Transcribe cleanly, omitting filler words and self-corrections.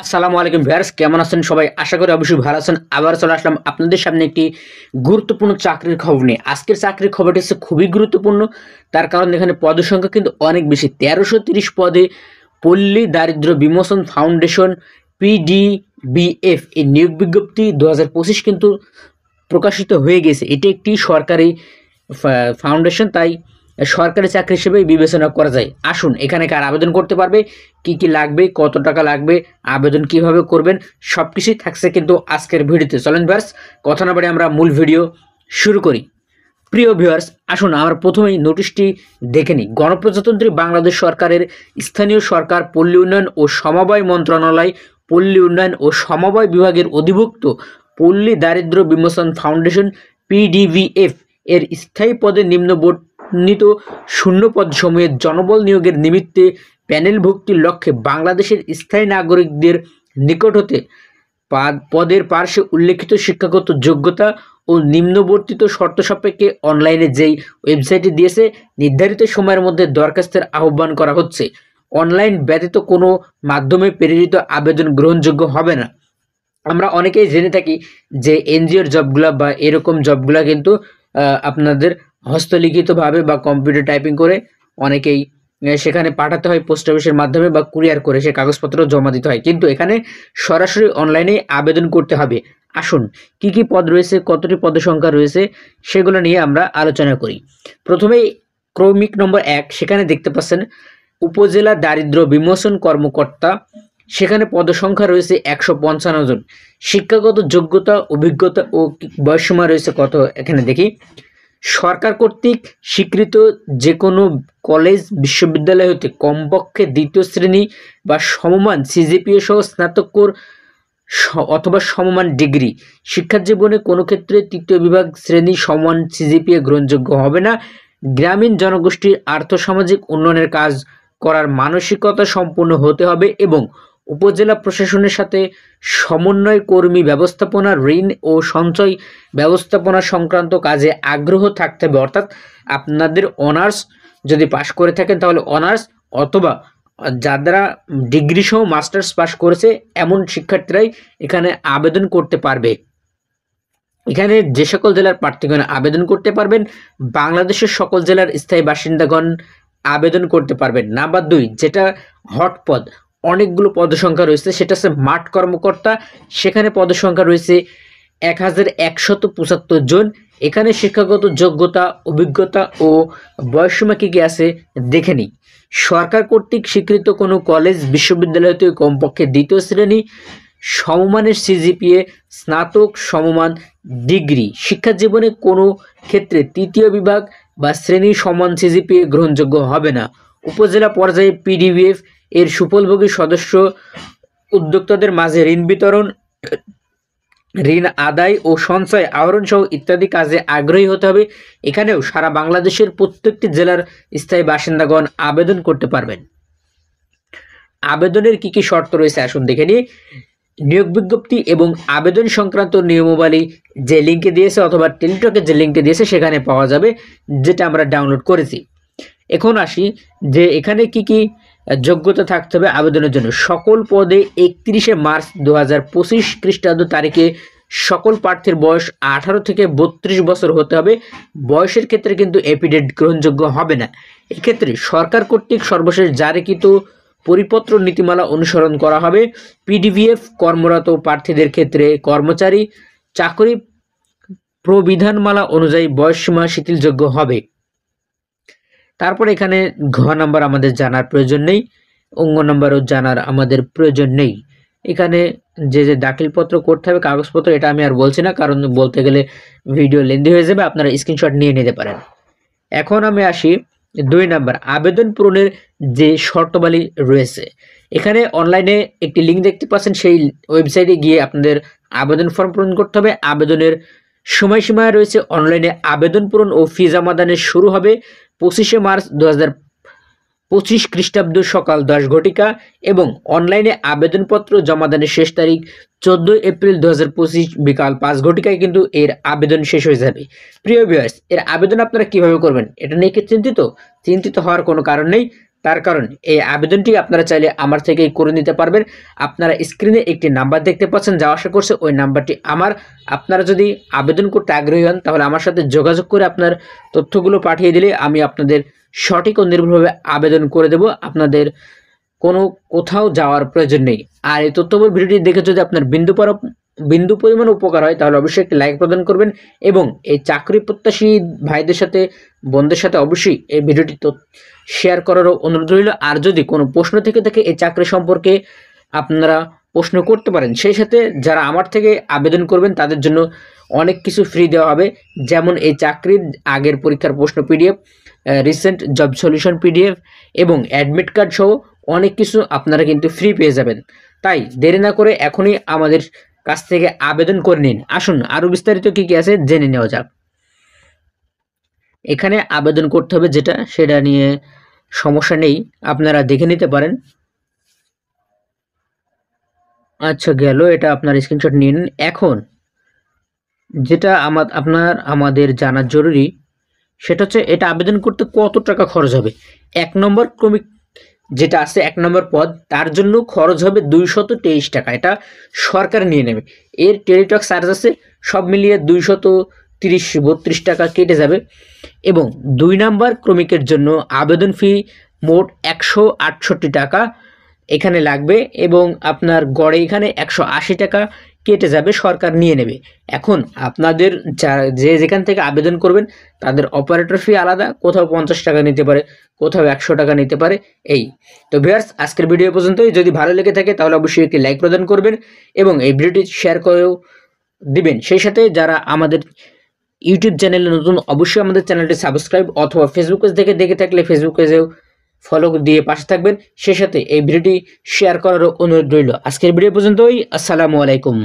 আসসালামু আলাইকুম ভিউয়ার্স, কেমন আছেন সবাই? আশা করি অবশ্যই ভালো আছেন। আবার চলে আসলাম আপনাদের সামনে একটি গুরুত্বপূর্ণ চাকরির খবর নিয়ে। আজকের চাকরির খবরটি হচ্ছে খুবই গুরুত্বপূর্ণ। তার কারণ এখানে পদের সংখ্যা কিন্তু অনেক বেশি। ১৩৩০ পদে পল্লী দারিদ্র্য বিমোচন ফাউন্ডেশন পিডিবিএফ এই নিয়োগ বিজ্ঞপ্তি ২০২৫ কিন্তু প্রকাশিত হয়ে গেছে। এটি একটি সরকারি ফাউন্ডেশন, তাই সরকারি চাকরি হিসেবে বিবেচনা করা যায়। আসুন এখানে কার আবেদন করতে পারবে, কি কি লাগবে, কত টাকা লাগবে, আবেদন কিভাবে করবেন, সবকিছুই থাকছে কিন্তু আজকের ভিডিওতে। চলেন ভিউয়ার্স, কথা না বাড়িয়ে আমরা মূল ভিডিও শুরু করি। প্রিয় ভিউয়ার্স, আসুন আমরা প্রথমেই নোটিশটি দেখে নিই। গণপ্রজাতন্ত্রী বাংলাদেশ সরকারের স্থানীয় সরকার পল্লী উন্নয়ন ও সমবায় মন্ত্রণালয় পল্লী উন্নয়ন ও সমবায় বিভাগের অধিভুক্ত পল্লী দারিদ্র্য বিমোচন ফাউন্ডেশন পিডিবিএফ এর স্থায়ী পদে নিম্নবর্ণিত শূন্য পদসমূহের জনবল নিয়োগের নিমিত্তে প্যানেল ভুক্তির লক্ষ্যে বাংলাদেশের স্থায়ী নাগরিকদের নিকট হতে পদের পার্শ্বে উল্লেখিত শিক্ষাগত যোগ্যতা ও নিম্নবর্তিত শর্ত সাপেক্ষে অনলাইনে যেই ওয়েবসাইটে দিয়েছে নির্ধারিত সময়ের মধ্যে দরখাস্তের আহ্বান করা হচ্ছে। অনলাইন ব্যতীত কোনো মাধ্যমে প্রেরিত আবেদন গ্রহণযোগ্য হবে না। আমরা অনেকেই জেনে থাকি যে এনজিওর জবগুলা বা এরকম জবগুলা কিন্তু আপনাদের হস্তলিখিতভাবে বা কম্পিউটার টাইপিং করে অনেকেই সেখানে পাঠাতে হয় পোস্ট অফিসের মাধ্যমে বা কুরিয়ার করে সে কাগজপত্র জমা দিতে হয়, কিন্তু এখানে সরাসরি অনলাইনে আবেদন করতে হবে। আসুন কি কি পদ রয়েছে, কতটি পদের সংখ্যা রয়েছে সেগুলো নিয়ে আমরা আলোচনা করি। প্রথমেই ক্রমিক নম্বর ১, সেখানে দেখতে পাচ্ছেন উপজেলা দারিদ্র্য বিমোচন কর্মকর্তা, সেখানে পদসংখ্যা রয়েছে ১৫৫ জন। শিক্ষাগত যোগ্যতা, অভিজ্ঞতা ও বয়সসীমা রয়েছে কত, এখানে দেখি। সরকার কর্তৃক স্বীকৃত যে কোনো কলেজ বিশ্ববিদ্যালয় হতে কমপক্ষে দ্বিতীয় শ্রেণী বা সমমান সিজিপিএ সহ স্নাতকোত্তর অথবা সমমান ডিগ্রি। শিক্ষা জীবনে কোনো ক্ষেত্রে তৃতীয় বিভাগ শ্রেণী সমান সিজিপিএ গ্রহণযোগ্য হবে না। গ্রামীণ জনগোষ্ঠীর আর্থসামাজিক উন্নয়নের কাজ করার মানসিকতা সম্পন্ন হতে হবে এবং উপজেলা প্রশাসনের সাথে সমন্বয় কর্মী ব্যবস্থাপনা, ঋণ ও সঞ্চয় ব্যবস্থাপনা সংক্রান্ত কাজে আগ্রহ থাকতে হবে। অর্থাৎ আপনাদের অনার্স যদি পাশ করে থাকেন তাহলে অনার্স, অথবা যারা ডিগ্রি সহ মাস্টার্স পাশ করেছে এমন শিক্ষার্থীরাই এখানে আবেদন করতে পারবে। এখানে যে সকল জেলার প্রার্থীগণ আবেদন করতে পারবেন, বাংলাদেশের সকল জেলার স্থায়ী বাসিন্দাগণ আবেদন করতে পারবেন। নাম্বার ২, যেটা হট পদ, অনেকগুলো পদসংখ্যা রয়েছে, সেটা হচ্ছে মাঠ কর্মকর্তা। সেখানে পদসংখ্যা রয়েছে ১১৭৫ জন। এখানে শিক্ষাগত যোগ্যতা, অভিজ্ঞতা ও বয়সসীমা কি কি আছে দেখে নিই। সরকার কর্তৃক স্বীকৃত কোনো কলেজ বিশ্ববিদ্যালয় হতে কমপক্ষে দ্বিতীয় শ্রেণী সমমানের সিজিপিএ, স্নাতক সমমান ডিগ্রি। শিক্ষা জীবনে কোনো ক্ষেত্রে তৃতীয় বিভাগ বা শ্রেণী সমান সিজিপিএ গ্রহণযোগ্য হবে না। উপজেলা পর্যায়ে পিডিবিএফ এর সুফলভোগী সদস্য উদ্যোক্তাদের মাঝে ঋণ বিতরণ, ঋণ আদায় ও সঞ্চয় আহরণ সহ ইত্যাদি কাজে আগ্রহী হতে হবে। এখানেও সারা বাংলাদেশের প্রত্যেকটি জেলার স্থায়ী বাসিন্দাগণ আবেদন করতে পারবেন। আবেদনের কি কি শর্ত রয়েছে আসুন দেখে নিই। নিয়োগ বিজ্ঞপ্তি এবং আবেদন সংক্রান্ত নিয়মাবলী যে লিঙ্কে দিয়েছে অথবা টেলিটকের যে লিঙ্কে দিয়েছে সেখানে পাওয়া যাবে, যেটা আমরা ডাউনলোড করেছি। এখন আসি যে এখানে কি কি যোগ্যতা থাকতে হবে আবেদনের জন্য। সকল পদে ৩১শে মার্চ ২০২৫ খ্রিস্টাব্দ তারিখে সকল প্রার্থীর বয়স ১৮ থেকে ৩২ বছর হতে হবে। বয়সের ক্ষেত্রে কিন্তু এফিডেভিট গ্রহণযোগ্য হবে না। এক্ষেত্রে সরকার কর্তৃক সর্বশেষ জারিকৃত পরিপত্র নীতিমালা অনুসরণ করা হবে। পিডিবিএফ কর্মরত প্রার্থীদের ক্ষেত্রে কর্মচারী চাকরি প্রবিধানমালা অনুযায়ী বয়সসীমা শিথিলযোগ্য হবে। তারপর এখানে ঘ নাম্বার আমাদের জানার প্রয়োজন নেই, অঙ্গ নাম্বারও জানার আমাদের প্রয়োজন নেই। এখানে যে যে দাখিলপত্র করতে হবে কাগজপত্র, এটা আমি আর বলছি না, কারণ বলতে গেলে ভিডিও লেন্দি হয়ে যাবে, আপনারা স্ক্রিনশট নিয়ে নিতে পারেন। এখন আমি আসি ২ নাম্বার, আবেদন পূরণের যে শর্তাবলী রয়েছে। এখানে অনলাইনে একটি লিঙ্ক দেখতে পাচ্ছেন, সেই ওয়েবসাইটে গিয়ে আপনাদের আবেদন ফর্ম পূরণ করতে হবে। আবেদনের সময়সীমা রয়েছে, অনলাইনে আবেদন পূরণ ও ফি জমাদানের শুরু হবে ২৫শে মার্চ ২০২৫ খ্রিস্টাব্দ সকাল ১০ ঘটিকা এবং অনলাইনে আবেদনপত্র জমাদানের শেষ তারিখ ১৪ এপ্রিল ২০২৫ বিকাল ৫ ঘটিকায় কিন্তু এর আবেদন শেষ হয়ে যাবে। প্রিয় ভিউয়ার্স, এর আবেদন আপনারা কিভাবে করবেন এটা নিয়ে কি চিন্তিত হওয়ার কোনো কারণ নেই। তার কারণ এই আবেদনটি আপনারা চাইলে আমার থেকেই করে নিতে পারবেন। আপনারা স্ক্রিনে একটি নাম্বার দেখতে পাচ্ছেন, যা আশা করছে ওই নাম্বারটি আমার। আপনারা যদি আবেদন করতে আগ্রহী হন তাহলে আমার সাথে যোগাযোগ করে আপনার তথ্যগুলো পাঠিয়ে দিলে আমি আপনাদের সঠিক ও নির্ভুলভাবে আবেদন করে দেব। আপনাদের কোথাও যাওয়ার প্রয়োজন নেই। আর এই তথ্যবল ভিডিওটি দেখে যদি আপনার বিন্দু পরিমাণ উপকার হয় তাহলে অবশ্যই একটি লাইক প্রদান করবেন এবং এই চাকরি প্রত্যাশী ভাইদের সাথে বোনদের সাথে অবশ্যই এই ভিডিওটি তো শেয়ার করারও অনুরোধ রইল। আর যদি কোনো প্রশ্ন থেকে থাকে এই চাকরি সম্পর্কে আপনারা প্রশ্ন করতে পারেন। সেই সাথে যারা আমার থেকে আবেদন করবেন তাদের জন্য অনেক কিছু ফ্রি দেওয়া হবে, যেমন এই চাকরির আগের পরীক্ষার প্রশ্ন PDF, recent job solution PDF এবং অ্যাডমিট কার্ড সহ অনেক কিছু আপনারা কিন্তু ফ্রি পেয়ে যাবেন। তাই দেরি না করে এখনই আমাদের কাছ থেকে আবেদন করে নিন। আসুন আরও বিস্তারিত কী কী আছে জেনে নেওয়া যাক। এখানে আবেদন করতে হবে সেটা নিয়ে সমস্যা নেই, আপনারা দেখে নিতে পারেন। আচ্ছা গেল, এটা আপনার স্ক্রিনশট নিন। এখন যেটা আমাদের জানা জরুরি সেটা হচ্ছে এটা আবেদন করতে কত টাকা খরচ হবে। 1 নম্বর ক্রমিক যেটা আছে 1 নম্বর পদ, তার জন্য খরচ হবে 223 টাকা। এটা সরকার নিয়ে নেবে। এর টেলিটক চার্জ আছে, সব মিলিয়ে 232 টাকা কেটে যাবে। এবং 2 নম্বর ক্রমিকের জন্য আবেদন ফি মোট 168 টাকা এখানে লাগবে এবং আপনার গড়ে এখানে 180 টাকা কেটে যাবে, সরকার নিয়ে নেবে। এখন আপনাদের যেখান থেকে আবেদন করবেন তাদের অপারেটর ফি আলাদা, কোথাও 50 টাকা নিতে পারে, কোথাও 100 টাকা নিতে পারে। এই তো ভিউয়ার্স, আজকের ভিডিও পর্যন্তই। যদি ভালো লেগে থাকে তাহলে অবশ্যই একটি লাইক প্রদান করবেন এবং এই ভিডিওটি শেয়ার করেও দিবেন। সেই সাথে যারা আমাদের ইউটিউব চ্যানেলে নতুন অবশ্যই আমাদের চ্যানেলটি সাবস্ক্রাইব অথবা ফেসবুক পেজ থেকে দেখে থাকলে ফেসবুক পেজেও ফলো দিয়ে পাশে থাকবেন। সেই সাথে এই ভিডিওটি শেয়ার করারও অনুরোধ রইল। আজকের ভিডিও পর্যন্তই। আসসালামু আলাইকুম।